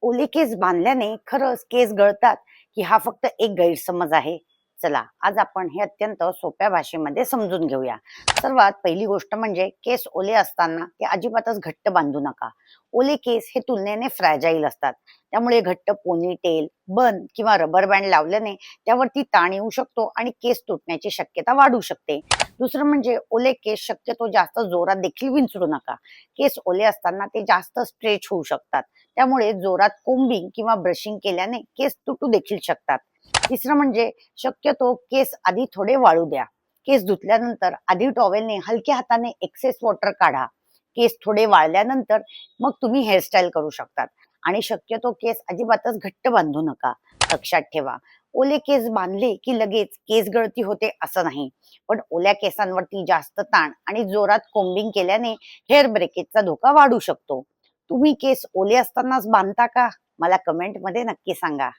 ओले केस बांधल्याने खरंच केस गळतात की हा फक्त एक गैरसमज आहे? चला, आज आपण हे अत्यंत सोप्या भाषेमध्ये समजून घेऊया. सर्वात पहिली गोष्ट म्हणजे केस ओले असताना ते अजिबातच घट्ट बांधू नका. ओले केस हे तुलनेने फ्रॅजाईल असतात. त्यामुळे घट्ट पोनीटेल, बन किंवा रबर बँड लावल्याने त्यावरती ताण येऊ शकतो आणि केस तुटण्याची शक्यता वाढू शकते. दुसरं म्हणजे ओले केस शक्यतो जास्त जोरात देखील विंचरू नका. केस ओले असताना ते जास्त स्ट्रेच होऊ शकतात. त्यामुळे जोरात कोम्बिंग किंवा ब्रशिंग केल्याने केस तुटू देखील शकतात. तिसरं म्हणजे शक्यतो केस आधी थोडे वाळू द्या. केस धुतल्यानंतर आधी टॉवेलने हलक्या हाताने एक्सेस वॉटर काढा. केस थोडे वाळल्यानंतर मग तुम्ही हेअरस्टाईल करू शकतात आणि शक्यतो केस अजिबातच घट्ट बांधू नका. लक्षात ठेवा, ओले केस बांधले की लगेच केस गळती होते असं नाही. पण ओल्या केसांवरती जास्त ताण आणि जोरात कोम्बिंग केल्याने हेअर ब्रेकेजचा धोका वाढू शकतो. तुम्ही केस ओले असतानाच बांधता का? मला कमेंटमध्ये नक्की सांगा.